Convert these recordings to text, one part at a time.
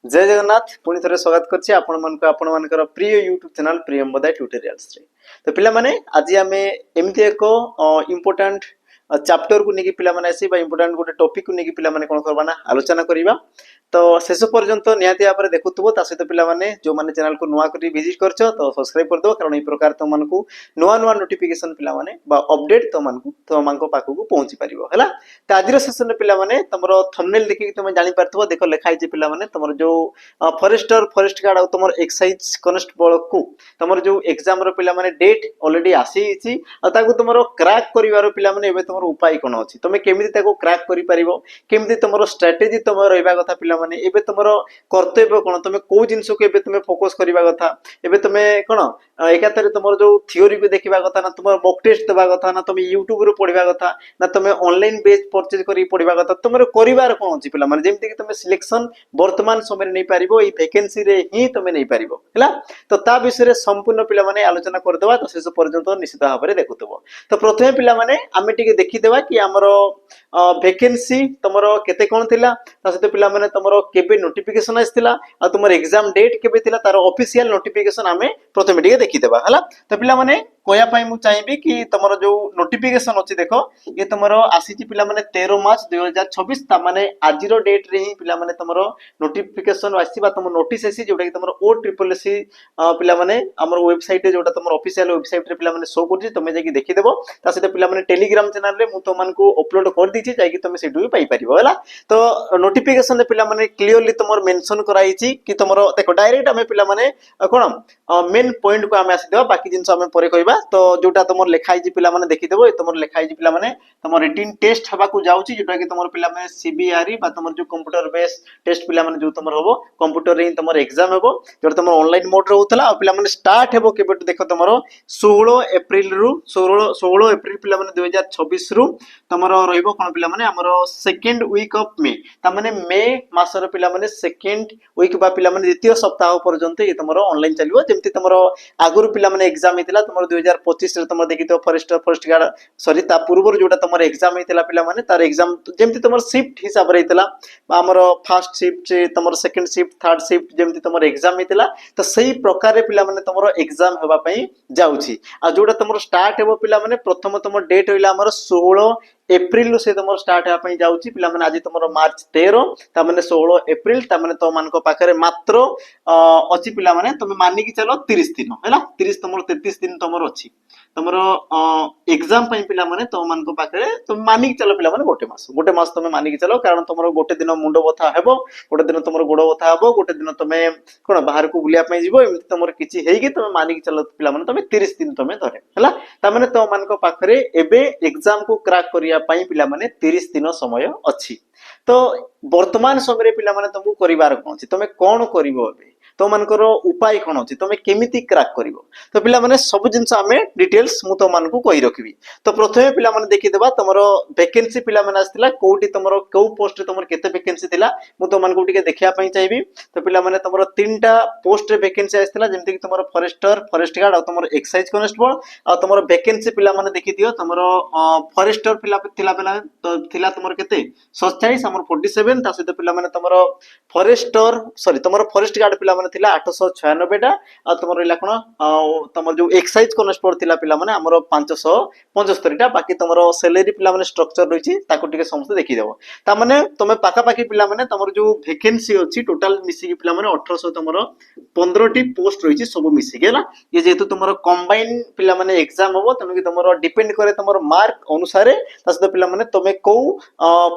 जय जगन्नाथ पुणी थे स्वागत करछि आपण मानकर प्रिय यूट्यूब चैनल प्रियंबदा ट्यूटोरियल्स रे। तो पिला माने आज आमे एमती एक इम्पोर्टेंट चैप्टर को नेकी पिला माने आसी बा इम्पोर्टेंट गोटे टॉपिक को नेकी पिला माने कोन करबा ना आलोचना करिबा। तो शेष पर्यंत निहाती भाବରେ देखुथबो ता सहित पिला माने जो माने चैनल को नुवा करी विजिट करछो तो सब्सक्राइब कर दो कारण ई प्रकार तो मानकू नुवा नुवा नोटिफिकेशन पिला माने बा अपडेट तो मानकू तो मानको पाखु को पहुंची परिबो हला। तो आज सेशन पिला माने तमरो थंबनेल देखि तुम जानि परथबो देखो लिखा हिचे पिला माने तमरो जो फॉरेस्टर फॉरेस्ट गार्ड और तमरो एक्साइज कांस्टेबल को तमरो जो एग्जाम रो पिला माने डेट ऑलरेडी आसी हिची आ ताकू तमरो क्रैक करिवारो पिला माने एबे तमरो उपाय कोन अछि तमे केमिति ताको क्रैक करि परिबो केमिति तमरो स्ट्रेटजी तमरो रहबा कथा पिला माने एबे तमरो कर्तव्य कोन तमे को जिंसो को एबे तमे फोकस करिबा कथा एबे तमे कोन एकातरे तमरो जो थ्योरी को देखिबा कथा ना तमरो मॉक टेस्ट देबा कथा ना तमे यूट्यूब रो पढिबा कथा ना तमे ऑनलाइन बेस परचेज करी पढिबा कथा तमरो करिवार कोन अछि पिला माने जेमति कि तमे सिलेक्शन वर्तमान समय रे नै पारिबो ई वैकेंसी रे ही तमे नै पारिबो हला। तो ता विषय रे संपूर्ण पिला माने आलोचना कर देबा तो शेष पर्यंत निश्चित भाबरे देखुतबो। तो प्रथमे पिला माने आमे टिके देखि देबा कि हमरो वैकेंसी तमरो केते कोन थिला ता सहित पिला माने तमरो केबे नोटिफिकेशन आस्थिला आ तमरो एग्जाम डेट केबे थिला तार ऑफिशियल नोटिफिकेशन आमे प्रथमे टिके देखि देबा हला। तो पिला माने कोया पाई मु चाहिबी कि तमरो जो नोटिफिकेशन अछि देखो ये तमरो आसीची पिला माने 13 मार्च 2026 ता माने आजिरो डेट रे ही पिला माने तमरो नोटिफिकेशन आसीबा तमरो नोटिस आसी जोटा कि तमरो OSSC पिला माने हमर वेबसाइट रे जोटा तमरो ऑफिशियल वेबसाइट रे पिला माने शो करछि तमे जाकी देखि देबो ता सहित पिला माने टेलीग्राम चैनल रे मु तो मान को अपलोड कर दिछि जाकी तमे सेटु भी पाई परिबो हला। तो नोटिफिकेशन रे पिला माने क्लियरली तमरो मेंशन कराइछि कि तमरो देखो डायरेक्ट हमें पिला माने कोन मेन पॉइंट को आमे आसी देबा बाकी जिंस हमें परे कहबा। तो जोटा तमर लिखा हिची पिला माने देखि देबो तमर लिखा हिची पिला माने तमर रिटन टेस्ट हबा को जाउची जोटा कि तमर पिला माने सीबीआरई बा तमर जो कंप्यूटर बेस टेस्ट पिला माने जो तमर होबो कंप्यूटर रे तमर एग्जाम होबो जोटा तमर ऑनलाइन मोड रे होतला पिला माने स्टार्ट हेबो केबे देखो तमर 16 अप्रैल रु 16 अप्रैल पिला माने 2026 रु तमर रहइबो कोन पिला माने हमर सेकंड वीक ऑफ मे ता माने मे मासर पिला माने सेकंड वीक बा पिला माने द्वितीय सप्ताह पर्यंत ये तमर ऑनलाइन चलिबो जेमति तमर आगुरु पिला माने एग्जाम हेतिला तमर 2025 रे तमर देखितो फॉरेस्टर फॉरेस्ट गार्ड सॉरी ता पूर्व जोटा तमर एग्जाम हेतिला पिला माने तार एग्जाम जेमति तमर शिफ्ट हिसाब रे हेतिला हमर फर्स्ट शिफ्ट तमर सेकंड शिफ्ट थर्ड शिफ्ट जेमति तमर एग्जाम हेतिला तो सही प्रकार रे पिला माने तमर एग्जाम हेबा पई जाउची आ जोटा तमर स्टार्ट हेबो पिला माने प्रथम तमर डेट होइला हमर 16 एप्रिल से तमर स्टार्ट हेबा पई जाउची पिला माने आज तमर मार्च 13 ता माने 16 एप्रिल ता माने तो मान को पाखरे मात्र अछि पिला माने तमे मानि कि चलो 30 दिन हैला 30 तमर 33 दिन तमर अछि तमर एग्जाम पई पिला माने तो मान को पाखरे तुम मानि कि चलो पिला माने गोटे मास तमे मानि कि चलो कारण तमर गोटे दिन मुंडो बथा हेबो गोटे दिन तमर गोडो बथा हेबो गोटे दिन तमे कोन बाहर को बुलिया पई जिवो एमति तमर किछि हेई कि तमे मानि कि चलो पिला माने तमे 30 दिन तमे धरे हैला ता माने तो मान को पाखरे एबे एग्जाम को क्रैक करिया पई पिला माने 30 दिन समय अछि। तो वर्तमान समय पिला माने तुमको करिवार कोन अछि तमे कोन करिवो एबे तो मानकर उपाय कोन अछि तमे केमिति क्रैक करिवो तो पिला माने सब जिंस हमें डिटेल्स मु तो मान को कहि रखबी। तो प्रथमे पिला माने देखि देबा तमरो वैकेंसी पिला माने आस्थिला कोठी तमरो को पोस्ट रे तमर केते वैकेंसी थिला मु तो मान को टिके देखिया पई चाहिबी। तो पिला माने तमरो तीनटा पोस्ट रे वैकेंसी आस्थिला जेमति कि तमरो फॉरेस्टर फॉरेस्ट गार्ड और तमरो एक्साइज कांस्टेबल और तमरो वैकेंसी पिला माने देखि दियो तमरो फॉरेस्टर पिला पिला तो थिला तमरो केते 47 हमर 47 ता सहित पिला माने तमरो फॉरेस्टर सॉरी तमरो फॉरेस्ट गार्ड पिला माने थिला 896 टा आ तमरो इला कोन तमरो जो एक्साइज कांस्टेबल थिला पिला माने हमरो 575 टा बाकी तमरो सैलरी पिला माने स्ट्रक्चर रहिछि ताको टिके समस्त देखि देबो ता माने तमे पाका पाकी पिला माने तमरो जो वैकेंसी अछि टोटल मिसी कि पिला माने 1800 तमरो 15 टी पोस्ट रहिछि सब मिसी गेला ये जेतु तमरो कंबाइन पिला माने एग्जाम होबो तमे कि तमरो डिपेंड करे तमरो मार्क अनुसार तासद पिला माने तमे को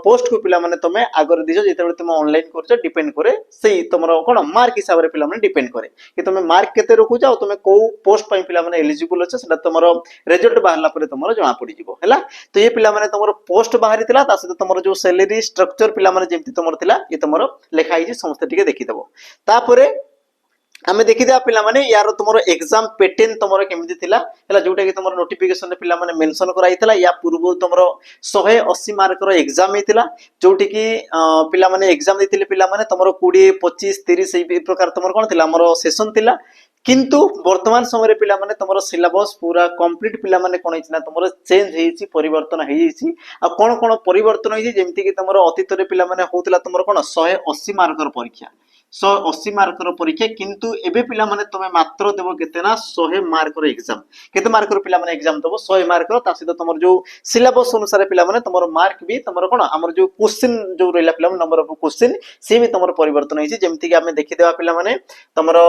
पोस्ट को पिला माने तमे आगर दिजो जेते तमे ऑनलाइन करछो डिपेंड करे सेही तमरो कोन मार्क हिसाब रे पिला माने डिपेंड करे कि तमे मार्क केते रखु जाओ तमे को पोस्ट पई पिला माने एलिजिबल अछि सेटा तमरो रिजल्ट बाहरला परे तमरो जणा पड़ी जिवो हैला। तो ये पिला माने तमरो पोस्ट बाहरी थिला तासद तमरो जो सैलरी स्ट्रक्चर पिला माने जेमति तमरो थिला ये तमरो लेखा हिछि समस्त टिके देखि देबो। तापरे आमे देखि दिया पिला माने यार तुमरो एग्जाम पैटर्न तुमरो केमिति थिला हला जोटा कि तुमरो नोटिफिकेशन रे पिला माने मेंशन कराइतला या पूर्व तुमरो 180 मार्क रो एग्जाम हेतिला जोटी कि पिला माने एग्जाम देथिले पिला माने तुमरो 20 25 30 ए प्रकार तुमरो कोन थिला हमरो सेशन थिला किंतु वर्तमान समय पिला माने तुमरो सिलेबस पूरा कंप्लीट पिला माने कोन हिछि ना तुमरो चेंज हेछि परिवर्तन हेछि आ कोन परिवर्तन हेछि जेमति कि तुमरो अतीत रे पिला माने होतला तुमरो कोन 180 मार्क रो परीक्षा 180 मार्कर परीक्षा किंतु एबे पिला माने तमे मात्र देबो केते ना 100 मार्कर एग्जाम केते मार्कर पिला माने एग्जाम देबो 100 मार्कर ता सहित तमर जो सिलेबस अनुसार पिला माने तमर मार्क भी तमर कोन हमर जो क्वेश्चन जो रहला पिला नंबर ऑफ क्वेश्चन से भी तमर परिवर्तन होइछि जेमति कि हमें देखि देबा पिला माने तमर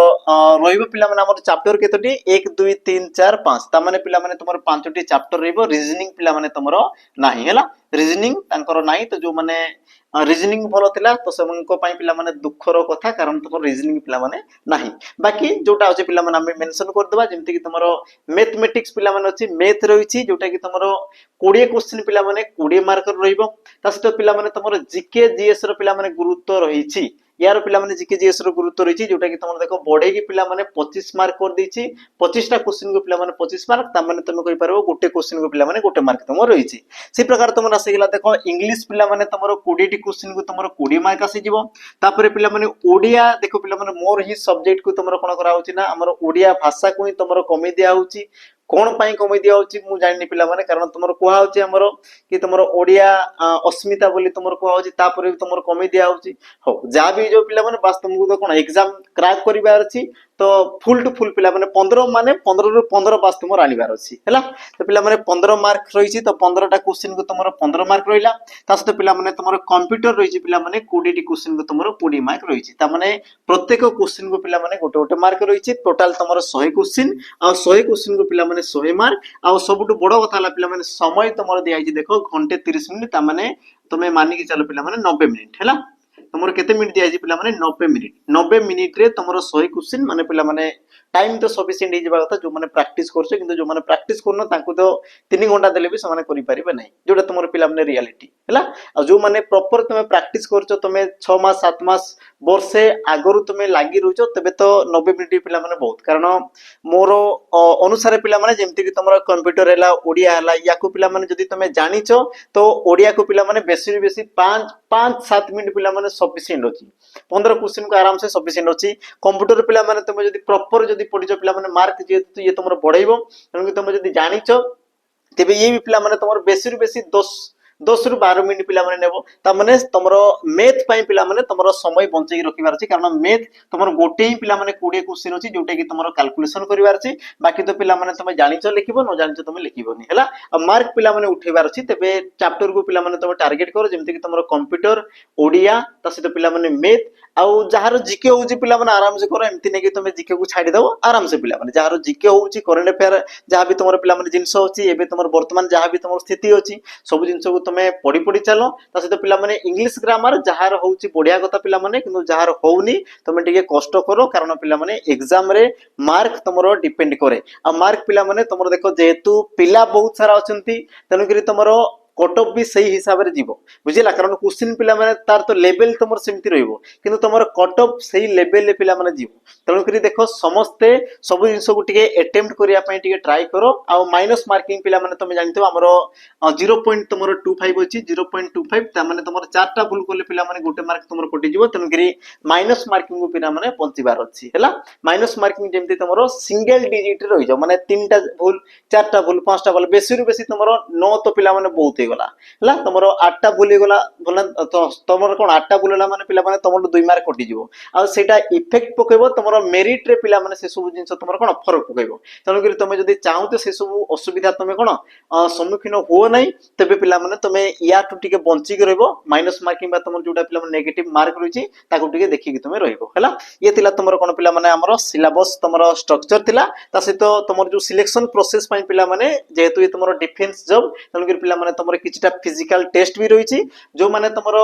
रहिबो पिला माने हमर चैप्टर केतोटी 1 2 3 4 5 ता माने पिला माने तमर पांचटी चैप्टर रहइबो रीजनिंग पिला माने तमर नाही हैला रीजनिंग तांकर नाही तो जो माने रीजनिंग भलो थिला तो सेमनको पई पिला माने दुखर कथा कारण तमर रीजनिंग पिला माने नाही बाकी जोटा अछि पिला माने हम मेंशन कर देबा जेमति कि तमर मैथमेटिक्स पिला माने अछि मैथ रहिछि जोटा कि तमर 20 क्वेश्चन पिला माने 20 मार्कर रहिबो तासतो पिला माने तमर जीके जीएस रो पिला माने गुरुत्व रहिछि यार पिला माने जीके जीएस रो गुरुत्व रहिछि जोटा कि तमर देखो बढ़े की पिला माने 25 मार्क कर दैछि 25 टा क्वेश्चन को पिला माने 25 मार्क ता माने तमे कहि परबो गोटे क्वेश्चन को पिला माने गोटे मार्क तमर रहिछि से प्रकार तमर आसी गेला देखो इंग्लिश पिला माने तमर 20 टी क्वेश्चन को तमर 20 मार्क आसी जिवो तापरे पिला माने ओडिया देखो पिला माने मोर ही सब्जेक्ट को तमर कोन करा होछि ना हमर ओडिया भाषा को ही तमर कमी दिया होछि कोन पई कमी दिया होछि मु जानि पिला माने कारण तमर कोहा होछि हमर कि तमर ओडिया अस्मिता बोली तमर कोहा होछि तापरे तमर कमी दिया होछि हो जा भी जो पिला माने वास्तव में तो कोन एग्जाम क्रैक करिवार अछि तो फुल टू फुल पिला माने 15 रु 15 पास तुमर आनिबार अछि हैला तो पिला माने 15 मार्क रहिछि तो 15 टा क्वेश्चन को तुमर 15 मार्क रहिला तास तो पिला माने तुमर कंप्यूटर रहिछि पिला माने 20 टी क्वेश्चन को तुमर 20 मार्क रहिछि ता माने प्रत्येक क्वेश्चन को पिला माने गोटे गोटे मार्क रहिछि टोटल तुमर 100 क्वेश्चन आ 100 क्वेश्चन को पिला माने 100 मार्क आ सबटु बड़ कथा हला पिला माने समय तुमर दिया आइछि देखो घंटे 30 मिनिट ता माने तुमे मानि के चलो पिला माने 90 मिनिट हैला तुमर केते मिनिट दिया आइछि पिला माने 90 मिनिट रे तुमर 100 क्वेश्चन माने पिला माने टाइम तो सफिशिएंट हिजबा कथा जो माने प्रैक्टिस करछे किंतु जो माने प्रैक्टिस करनो तांको तो 3 घंटा देले भी समान करि परिबे नै जोटा तुमर पिला माने रियलिटी हैला आ जो माने प्रॉपर तुमे प्रैक्टिस करछो तुमे 6 मास 7 मास वर्षे आगरु तुमे लागि रहउछो तबे तो 90 मिनिट पिला माने बहुत कारण मोर अनुसार पिला माने जेमति कि तुमर कंप्यूटर हैला ओडिया हैला याको पिला माने जदी तुमे जानिछो तो ओडिया को पिला माने बेसी बेसी 5 7 मिनिट पिला माने सफिशिएंट अछि 15 क्वेश्चन को आराम से सफिशिएंट अछि कंप्यूटर पिला माने तुमे जदी प्रॉपर जदी पढिजो पिला माने मार्क जे ये तुमर बढ़ाइबो कारण तुमे जदी जानिछो तेबे ये भी पिला माने तुमर बेसी बेसी 10 रु 12 मिनिट पिला माने नेबो ता माने तुमरो मैथ पई पिला माने तुमरो समय बंचै रखिबार अछि कारण मैथ तुमरो गोटे ही पिला माने 20 क्वेश्चन अछि जोटे कि तुमरो कैलकुलेशन करिवार अछि बाकी तो पिला माने तुमे जानिछो लिखिबो न जानिछो तुमे लिखिबोनी हैला मार्क पिला माने उठेबार अछि तबे चैप्टर को पिला माने तुमे टारगेट करो जेमति कि तुमरो कंप्यूटर ओडिया ता सहित पिला माने मैथ आउ जहार जीके होउची पिला माने आराम से करो एमति नै कि तुमे जीके को छाडी दबो आराम से पिला माने जहार जीके होउची करंट अफेयर जहां भी तुमरो पिला माने जिंस होउची एबे तुमरो वर्तमान जहां भी तुमरो स्थिति होची सब जिंस को तुमे पढी पढी चलो ता सहित पिला माने इंग्लिश ग्रामर जहार होउची बढ़िया कथा पिला माने किंतु जहार होउनी तुमे टिके कष्ट करो कारण पिला माने एग्जाम रे मार्क तुमरो डिपेंड करे आ मार्क पिला माने तुमरो देखो जेहेतु पिला बहुत सारा अछंती तनु करी तुमरो कट ऑफ भी सही हिसाब रे जीवो बुझिला कारण क्वेश्चन पिला माने तार तो लेवल तुमर सेमति रहइबो किंतु तुमर कट ऑफ सही लेवल ले पिला माने जीवो तनु करी देखो समस्ते सब जिंस को टिके अटेम्प्ट करिया पई टिके ट्राई करो आ माइनस मार्किंग पिला माने तुमे जानथिबो हमरो 0.25 अछि 0.25 ता माने तुमर चारटा भूल करले पिला माने गोटे मार्क तुमर कटि जीवो तनु करी माइनस मार्किंग को पिला माने पंचिबार अछि हैला माइनस मार्किंग जेमति तुमरो सिंगल डिजिट रे होई जाओ माने तीनटा भूल चारटा भूल पांचटा भूल बेसी रु बेसी तुमरो 9 तो पिला माने बहुत हे गला हला तुमरो 8टा भूल हे गला बोला तो तुमरो कोन 8टा भूलला माने पिला माने तुमरो 2 मार्क कटि जीवो आ सेटा इफेक्ट पकेबो तुमरो मेरिट रे पिला माने से सब जिंस तुमरो कोन फरक पकेबो तनु करी तुमे जदी चाहू तो से सब असुविधा तुमे कोन सम्मुखीन हो नै तबे पिला माने तुमे या टु टिके बंची के रहबो माइनस मार्किंग बा तुमरो जोटा पिला माने नेगेटिव मार्क रहिछि ताको टिके देखि के तुमे रहबो हला ये तिला तुमरो कोन पिला माने हमरो सिलेबस तुमरो स्ट्रक्चर तिला ता सहित तुमरो जो सिलेक्शन प्रोसेस पई पिला माने जेहेतु ये तुमरो डिफेंस जॉब तनु करी पिला माने तुमरो किछटा फिजिकल टेस्ट भी रहिछि जो माने तुमरो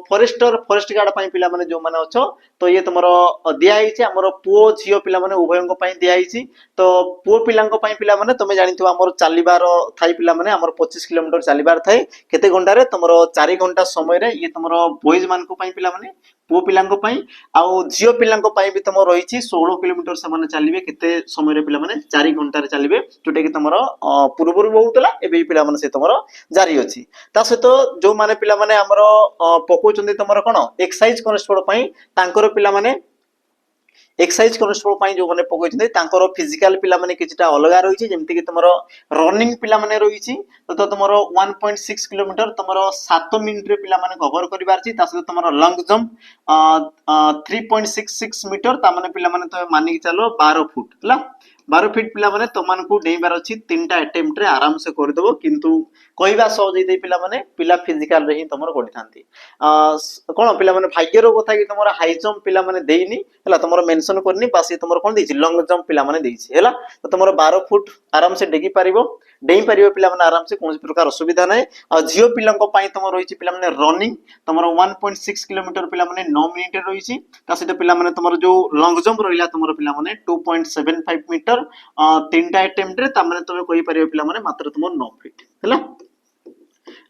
फॉरेस्ट गार्ड पई पिला माने जो माने अछो तो ये तुमरो दिया आइछि हमरो पुओ झियो पिला माने उभयंग पई दिया आइछि तो पुओ पिलांग पई पिला माने तुमे जानिथो हमरो चालिबार थाई पिला माने हमरो 25 किलोमीटर चालिबार थाई केते घंटा रे तुमरो 4 घंटा समय रे ये तुमरो बॉयज मान को पई पिला माने पुओ पिलांग पई आउ झियो पिलांग पई भी तुमरो रहिछि 16 किलोमीटर से माने चलिबे केते समय रे पिला माने 4 घंटा रे चलिबे जोटे कि तुमरो पूर्वरु बहुतला एबे पिला माने से तुमरो जारी अछि ता सहित जो माने पिला माने हमरो पको चंदी तुमरो कोन एक्सरसाइज कॉन्स्टेबल पई तांकर पिला माने एक्सरसाइज कॉन्स्टेबल ପାଇଁ जो माने पकैछन्ते तांकर फिजिकल पिला माने किछटा अलगा रहिछि जेमति कि तुमरो रनिंग पिला माने रहिछि तो तुमरो 1.6 किलोमीटर तुमरो 7 मिनिट रे पिला माने कवर करिवार छि तासे तुमरो लॉन्ग जंप 3.66 मीटर ता माने पिला माने तो मानि कि चलो 12 फुट हला 12 फीट पिला माने तुमनको डेइबार अछि तीनटा अटेम्प्ट रे आराम से कर देबो किंतु कहबा सहज दे पिला माने पिला फिजिकल रे ही तुमरो करिथांती कोन पिला माने भाग्य रो कथा कि तुमरो हाई जंप पिला माने देइनी हला तुमरो मेंशन करनी बासी तुमरो कोन देछि लॉन्ग जंप पिला माने देछि हला तो तुमरो 12 फुट आराम से डेगी पारिबो डेई पारिबो पिला माने आराम से कोन प्रकार असुविधा नै आ जियो पिलांको पई तुमरो रहिछि पिला माने रनिंग तुमरो 1.6 किलोमीटर पिला माने 9 मिनिट रे रहिछि ता सेटा पिला माने तुमरो जो लॉन्ग जंप रहिला तुमरो पिला माने 2.75 मीटर तीनटा अटेम्प्ट रे ता माने तुमे कहि पारिबो पिला माने मात्र तुमरो 9 फीट हला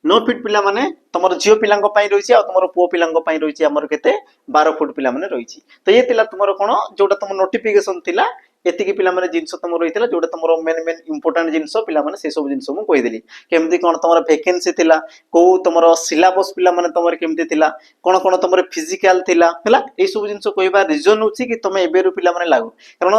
9 फीट पिला माने तुमरो जियो पिलांको पई रहिछि आ तुमरो पुओ पिलांको पई रहिछि हमर केते 12 फुट पिला माने रहिछि तो ये तिला तुमरो कोन जोटा तुम नोटिफिकेशन थिला एतिकी पिला माने जिंस तुम रहितला जोटा तुमरो मेन मेन इंपोर्टेंट जिंस पिला माने से सब जिंस मु कहि देली केमति कोन तुमरो वैकेंसी थिला को तुमरो सिलेबस पिला माने तुमरो केमति थिला कोन कोन तुमरो फिजिकल थिला हला ए सब जिंस कहबा रीजन होछि कि तुमे एबेरु पिला माने लागो कारण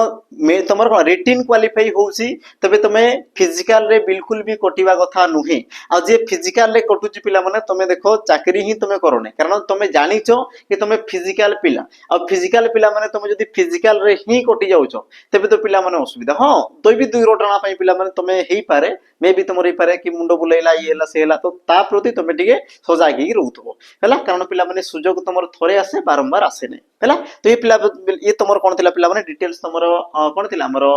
मे तुमरो कोन रिटिन क्वालिफाई होछि तबे तुमे फिजिकल रे बिल्कुल भी कटिबा कथा नुहे आ जे फिजिकल रे कटुछि पिला माने तुमे देखो चाकरी ही तुमे करने कारण तुमे जानिचो कि तुमे फिजिकल पिला आ फिजिकल पिला माने तुमे जदी फिजिकल रे ही कटि जाउचो तबे तो पिला माने असुविधा हां तो भी दुई रोटना पई पिला माने तमे हेई पारे मे भी तुमरे पारे कि मुंडो बुलेला येला सेला तो ता प्रति तमे टिके सजागी रहउथबो हला कारण पिला माने सुजोग तुमर थरे आसे बारंबार आसे नै हला तो ये तुमर कोन थिला पिला माने डिटेल्स तुमर कोन थिला हमरो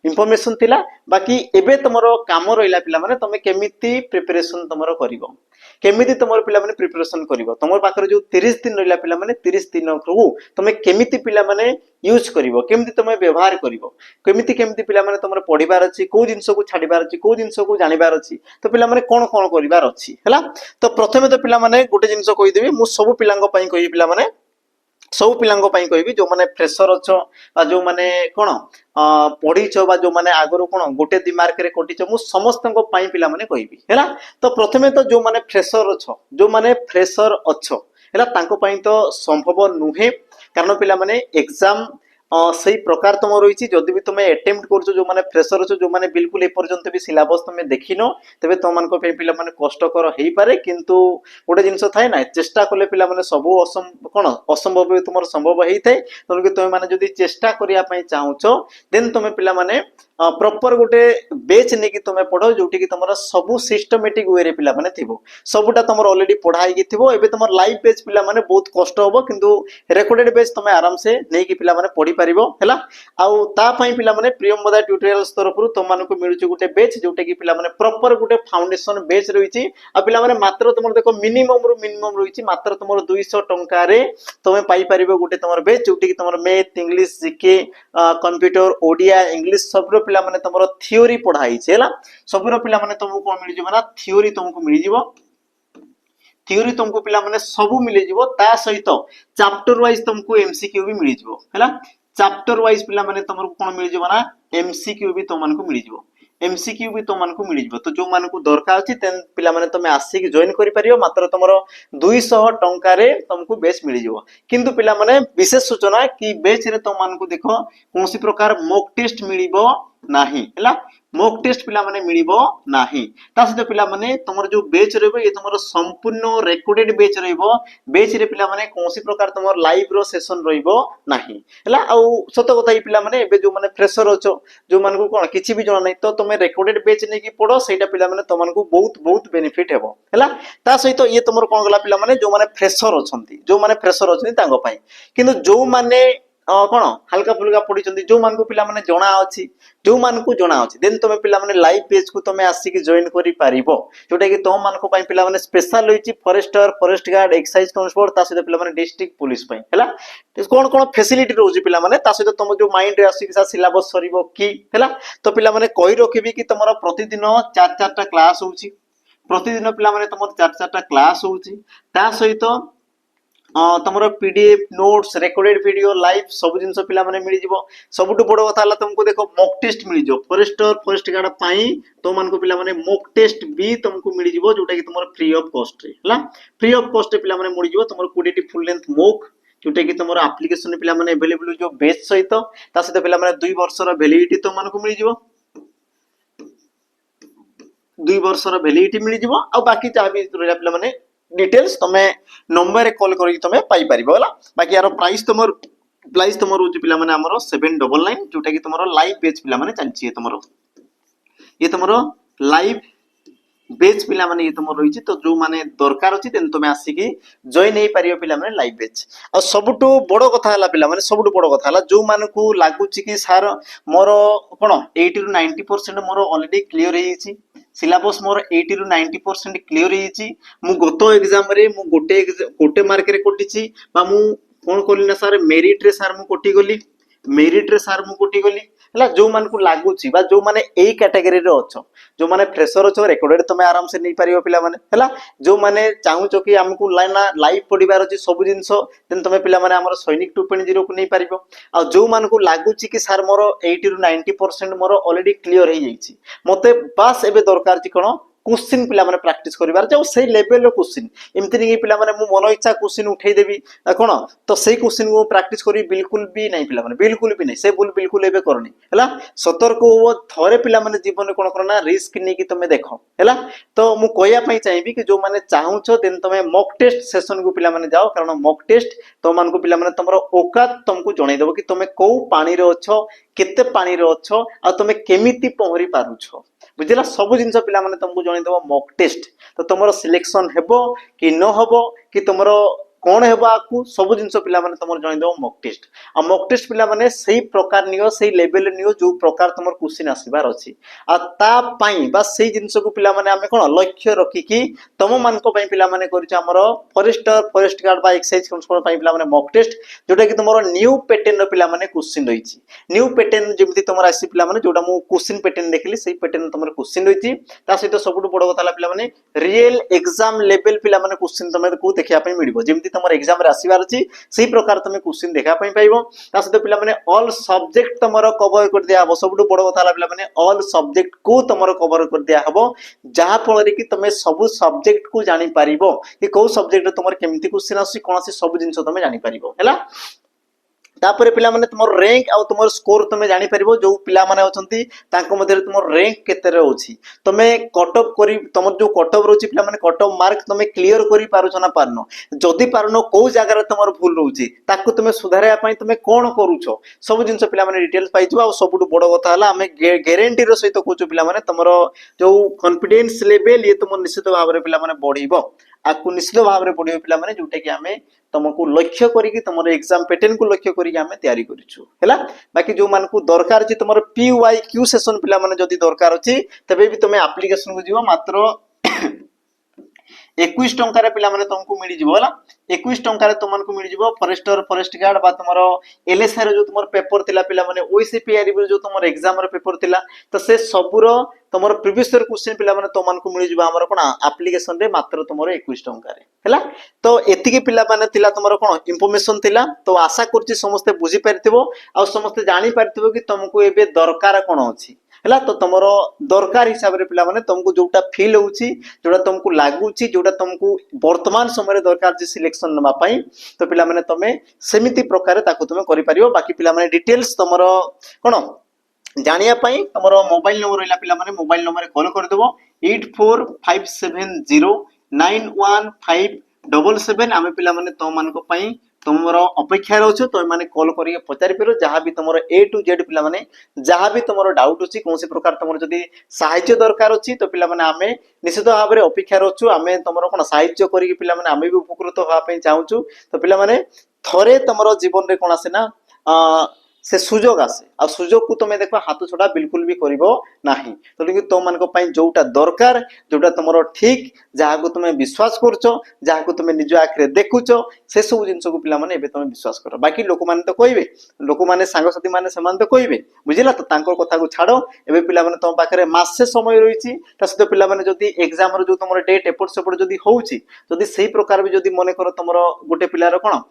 इंफॉर्मेशन थिला बाकी एबे तुमर काम रहिला पिला माने तमे केमिति प्रिपरेशन तुमर करिवो केमिति तुमर पिला माने प्रिपरेशन करिवो तुमर पाखरे जो 30 दिन रहिला पिला माने 30 दिन को तमे केमिति पिला माने यूज करिवो केमिति तमे व्यवहार करिवो केमिति केमिति पिला माने तुमर पढिबार अछि को जिंस को छाडिबार अछि को जिंस को जानिबार अछि तो पिला माने कोन कोन करिबार अछि हला तो प्रथमे तो पिला माने गोटे जिंस कहि देबी मु सब पिलांग पई कहि पिला माने सब पिलांग पई कहबी जो माने फ्रेशर अछो बा जो माने कोन पढिछो बा जो माने आगरो कोन गोटे दि मार्क रे कोटिछो मु समस्तंग पई पिला माने कहबी हैला तो प्रथमे तो जो माने फ्रेशर अछो जो माने फ्रेशर अछो हैला तांको पई तो संभव नुहे कारण पिला माने एग्जाम सही प्रकार तुम रही जदि भी तुम्हें अटेम्प्ट कर जो माने फ्रेशर अच्छो जो माने बिल्कुल ए पर्यंत भी सिलेबस तुम देखिनो तबे तुम मानको पे पिला माने कष्टकर हेई पारे किंतु गोटे जिंस थाए ना चेष्टा कले पिला माने सब कोन असंभव भी तुमर संभव हेई थाए तनो कि तुम माने जदि चेष्टा करिया पई चाहुचो देन तुम पिला माने प्रॉपर गोटे बेच नेकी तुम पढ़ो जोटी कि तुमर सब सिस्टमैटिक वे रे पिला माने थिबो सबुटा तुमर ऑलरेडी पढ़ाई कि थिबो एबे तुमर लाइव बेच पिला माने बहुत कष्ट होबो किंतु रेकॉर्डेड बेच तुम आराम से नेकी पिला माने पढ़ी पारिबो हैला आउ ता पई पिला माने प्रियमदा ट्यूटोरियल्स तरफरु तुम मानको मिलुची गोटे बेच जोटे कि पिला माने प्रॉपर गोटे फाउंडेशन बेच रहिची आ पिला माने मात्र तुमर देखो मिनिमम रहिची मात्र तुमर 200 टंका रे तुम पाई पारिबो गोटे तुमर बेच जोटे कि तुमर math English GK computer Odia English सब पिला माने तुमरो थ्योरी पढ़ाई छे हैला सबरो पिला माने तुमको कोन मिल जिवो ना थ्योरी तुमको मिल जिवो थ्योरी तुमको पिला माने सब मिल जिवो ता सहित चैप्टर वाइज तुमको एमसीक्यू भी मिल जिवो हैला चैप्टर वाइज पिला माने तुमको कोन मिल जिवो ना एमसीक्यू भी तुमको मिल जिवो एमसीक्यू भी तुमको मिल जिवो तो जो मानको दरकार अछि तेन पिला माने तुमे आसी कि जॉइन करि परियो मात्र तुमरो 200 टंका रे तुमको बेच मिल जिवो किंतु पिला माने विशेष सूचना कि बेच रे तुमको देखो कोनसी प्रकार मॉक टेस्ट मिलिबो नाही हैला मॉक टेस्ट पिला माने मिलिबो नाही ता सहित पिला माने तुमर जो बेच रहबो ये तुमर संपूर्ण रेकॉर्डेड बेच रहबो बेच रे पिला माने कोनसी प्रकार तुमर लाइव रो सेशन रहबो नाही हैला आ सत कथा ई पिला माने एबे जो माने फ्रेशर अछो जो मानको कोन किछि भी जणा नै तो तुमे रेकॉर्डेड बेच नै कि पढो सेटा पिला माने तुमनको बहुत बेनिफिट हेबो हैला ता सहित ये तुमर कोन गला पिला माने जो माने फ्रेशर अछंती जो माने फ्रेशर अछंती तांगो पई किंतु जो माने कोन हल्का फुल्का पढी चंती जो मानको पिला माने जणा अछि जो मानको जणा अछि देन तुमे पिला माने लाइव पेज को तुमे आसी कि जॉइन करि पारिबो जोटा कि तुम मानको पई पिला माने स्पेशल होईची forester forest guard excise constable ता सहित पिला माने डिस्ट्रिक्ट पुलिस पई हैला कोन कोन फैसिलिटी रहउची पिला माने ता सहित तुम जो माइंड रे आसी कि सिलेबस सरीबो की हैला तो पिला माने कहि रखिबी कि तुमरा प्रतिदिन 4-4 टा क्लास होउची प्रतिदिन पिला माने तुमर 4-4 टा क्लास होउची ता सहित तुमरो PDF notes recorded video live सब जिंस पिला माने मिल जिवो सबटु बड़ कथा हला तुमको देखो मॉक टेस्ट मिल जिवो फॉरेस्टर फॉरेस्ट गार्ड पई तो मानको पिला माने मॉक टेस्ट भी तुमको मिल जिवो जोटा कि तुमरो फ्री ऑफ कॉस्ट रे हला फ्री ऑफ कॉस्ट पिला माने मिल जिवो तुमरो 20 टी फुल लेंथ मॉक जोटा कि तुम आप्लिकेसन पिला माने अवेलेबल जो बेच सहित ता सहित पिला माने 2 वर्षर वैलिडिटी तुम मानकु मिल जिवो 2 वर्षर वैलिडिटी मिल जिवो आ बाकी जहाँ भी रहला पिला माने डिटेल्स तमे नंबर रे कॉल करी तमे पाई परिबो होला बाकी यार प्राइस तुमर होची पिला माने हमरो 799 जोटा कि तुमरो लाइव बेच पिला माने चलची तुमरो ये तुमरो लाइव बेच पिला माने ये तुम रही तो जो माने दरकार अछि तेन तुम आसिकी जॉइन हे परियो पिला माने लाइव बेच आ सबटु बड़ कथा हला पिला माने सबटु बड़ कथा हला जो मानकु लागुची कि सर मोर कोन 80 रु 90% मोर ऑलरेडी क्लियर हे छि सिलेबस मोर 80 रु 90% क्लियर हे छि मु गतो एग्जाम रे मु गोटे मार्क रे कोटिछि बा मु कोन कोली ना सर मेरिट रे सर मु कोटि गली मेरिट रे सर मु कोटि गली हला जो मानकु लागुची बा जो माने एई कैटेगरी रे अछो जो माने फ्रेशर अछो रेकॉर्डेड तमे आराम से नहीं परियो पिला माने हला जो माने चाहू कि हमकु लाइव पढिबार अछि सब जिंस देन तमे पिला माने हमर सैनिक 2.0 को नहीं परिबो आ जो मानकु लागुची कि सर मोर 80 रु 90% मोर ऑलरेडी क्लियर हे जाईछि मते बस एबे दरकार छि कोन क्वेश्चन पिला माने प्रैक्टिस करिवार जे सही लेवल रो क्वेश्चन एमति नहीं पिला माने मु मन इच्छा क्वेश्चन उठै देबी कोन तो सही क्वेश्चन को प्रैक्टिस करी बिल्कुल भी नहीं पिला माने बिल्कुल भी नहीं से भूल बिल्कुल एबे करनी हला सतर्क हो थरे पिला माने जीवन में कोन करना रिस्क नहीं कि तमे देखो हला तो मु कहया पई चाहिबी कि जो माने चाहूछो देन तमे मॉक टेस्ट सेशन को पिला माने जाओ कारण मॉक टेस्ट तो मान को पिला माने तमरो औकात तुमको जणै देबो कि तमे को पानी रे अछो केते पानी रे अछो आ तमे केमिति पहरी पारुछो बुझिला सब जिंस पिला माने तुमको जणै देबो मॉक टेस्ट तो तुमरो सिलेक्शन हेबो कि न हेबो कि तुमरो कौन हेबो आकु सब जिंस पिला माने तुमर जणै देबो मॉक टेस्ट आ मॉक टेस्ट पिला माने सही प्रकार नियो सही लेवल नियो जो प्रकार तुमर क्वेश्चन आसीबार अछि आ ता पई बा सही जिंस को पिला माने हमें कोन लक्ष्य रखी कि तम मान को पई पिला माने करिछ हमरो फॉरेस्ट गार्ड बा एक्सरसाइज कंट्रोल पई पिला माने मॉक टेस्ट जोटा कि तुमरो न्यू पैटर्न पिला माने क्वेश्चन रहिछि न्यू पैटर्न जेमति तुमर आसी पिला माने जोटा मु क्वेश्चन पैटर्न देखली सही पैटर्न तुमर क्वेश्चन रहिछि ता सहित सबटु बड़ कथा पिला माने रियल एग्जाम लेवल पिला माने क्वेश्चन तमे को देखिया पई मिलिबो जेमति तुमर एग्जाम रे आसीबार अछि सही प्रकार तमे क्वेश्चन देखा पई पाइबो ता सहित पिला माने ऑल सब्जेक्ट तमरो कवर कर दिया हबो सबटु बड़ कथा पिला माने ऑल सब्जेक्ट को तमरो कवर कर दिया हबो जहा फल रे कि तमे सब सब्जेक्ट को जानि परिबो कि को सब्जेक्ट रे तमर केमति क्वेश्चन आसी कोनसी सब जिंस तमे जानि परिबो हैला तापर पिला माने तुमर रैंक आ तुमर स्कोर तमे जानि परिबो जो पिला माने होचंती तांको मध्ये तुमर रैंक केते रे होची तमे कट ऑफ करी तुमर जो कट ऑफ रोची पिला माने कट ऑफ मार्क तमे क्लियर करी पारुछ ना पारनो जदी पारनो को जागा रे तुमर भूल रहउची ताको तमे सुधारया पई तमे कोन करूछो सब जिंस पिला माने डिटेल्स पाइ जबा सबटु बड़ कथा हला हमें गारंटी रो सहित कहूछु पिला माने तुमर जो कॉन्फिडेंस लेवल ये तुम निश्चित भाव रे पिला माने बढ़िबो आकु निश्चित भाव रे बढ़िबो पिला माने जोटा कि हमें तुमको लक्ष्य करी तुम एग्जाम पैटर्न को लक्ष्य करी आमे तैयारी करिछु हैला बाकी जो मान को दरकार अछि तुमर PYQ सेशन पिला माने जदी दरकार अछि तबे भी तुमे एप्लीकेशन को जीव मात्र 21 टंका रे पिला माने तुमको मिली जिवो होला 21 टंका रे तुमनको मिली जिवो फॉरेस्ट गार्ड बा तुमरो LSI रे जो तुमर पेपर थिला पिला माने OCPRB रे जो तुमर एग्जाम रे पेपर थिला तो से सबरो तुमर प्रीवियस ईयर क्वेश्चन पिला माने तुमनको मिली जिवो हमर कोन एप्लीकेशन रे मात्र तुमरो 21 टंका रे हैला तो एतिके पिला माने थिला तुमरो कोन इंफॉर्मेशन थिला तो आशा करछि समस्त बुझी पारथिबो आ समस्त जानि पारथिबो कि तुमको एबे दरकार कोन अछि हैला तो तुमरो दरकार हिसाब रे पिला माने तुमको जोटा फील होउची जोटा तुमको लागुची जोटा तुमको वर्तमान समय रे दरकार जे सिलेक्शन नबा पई तो पिला माने तमे सेमिति प्रकार ताको तमे करि परियो बाकी पिला माने डिटेल्स तुमरो कोन जानिया पई तुमरो मोबाइल नंबर रहला पिला माने मोबाइल नंबर रे कॉल कर देबो 8457091577 आमे पिला माने तो मान को पई तुमरो अपेक्षा रहछो तो माने कॉल करिके पचारि पेरो जहां भी तुमरो A to Z पिला माने जहां भी तुमरो डाउट अछि कोनसे प्रकार तुमरो जदी सहायता दरकार अछि तो पिला माने आमे निश्चित भाव रे अपेक्षा रहछु आमे तुमरो कोन सहायता करिके पिला माने आमे भी उपकृत होआ पई चाहूछु तो पिला माने थरे तुमरो जीवन रे कोन आसे ना से सुजोग आसे आ सुजोग को तुम देखो हाथ छोड़ा बिल्कुल भी करिवो नाही तो लेकिन तुम मान को पई जोटा दरकार जोटा तुमरो ठीक जहा को तुम विश्वास करछो जहा को तुम निज आखरे देखुछो से सब जिंस को पिला माने एबे तुम विश्वास करो बाकी लोक माने तो कहबे लोक माने सांगसाथी माने समान तो कहबे बुझिला तो तांकर कथा को छाड़ो एबे पिला माने तुम पाखरे मासे समय रहिछि तसते पिला माने जदी एग्जाम रो जो तुमरो डेट एपोर्ट सेपोर्ट जदी होउछि जदी सेही प्रकार भी जदी मने करो तुमरो गोटे पिला रो कोन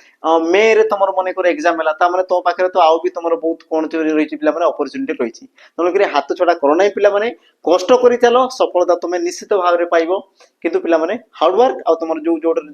मे रे तुमरो मने करो एग्जाम हला ता माने तो पाखरे तो आउ भी तुमरो बहुत कोन चोरी রয়েছে পিলামানে অপরচুনিটি রয়েছে তেমনকরি হাত ছড়া কর নাই পিলামানে কষ্ট করে চাল সফলতা তুমি নিশ্চিত ভাবে পাইব কিন্তু পিলামানে হার্ডওয়ার্ক আর তোমার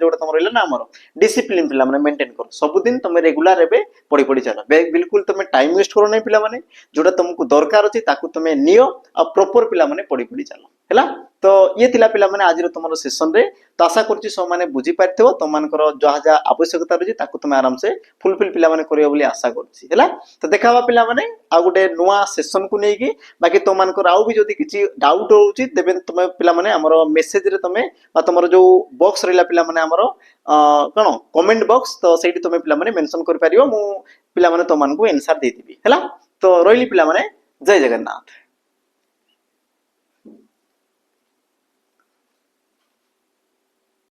যোটা তোমার রহিলা না আমার ডিসিপ্লিন পিলামানে মেনটেন কর ସବୁଦିନ তুমি রেগুলার এবে পড়ি পড়ি চাল বিলকুল তুমি টাইম ওয়েস্ট কর নাই পিলামানে जोटा तुमको दरकार अच्छी ताकू तुम नियो आ प्रॉपर पिला माने पढ़ी पढ़ी चलो हैला तो ये थिला पिला माने आज तुम सेशन रे तो आशा करछि सब माने बुझी पारथिबो तुम मानकर जहा जहा आवश्यकता रही ताकू तुम आराम से फुलफिल पिला माने करियो बोली आशा करछि हैला तो देखावा पिला माने आ गुटे नुवा सेशन को नेकी बाकी तुम मानकर आउ भी जदी किछि डाउट होउछि तेबे तुम पिला माने हमरो मेसेज रे तुम बा तुमरो जो बॉक्स रहला पिला माने हमरो कोन कमेंट बॉक्स तो सेठी तुम पिला माने मेंशन कर पारियो मु पिला माने तुम मानकू आंसर दे देबी हैला तो रोहिली पिला माने जय जगन्नाथ।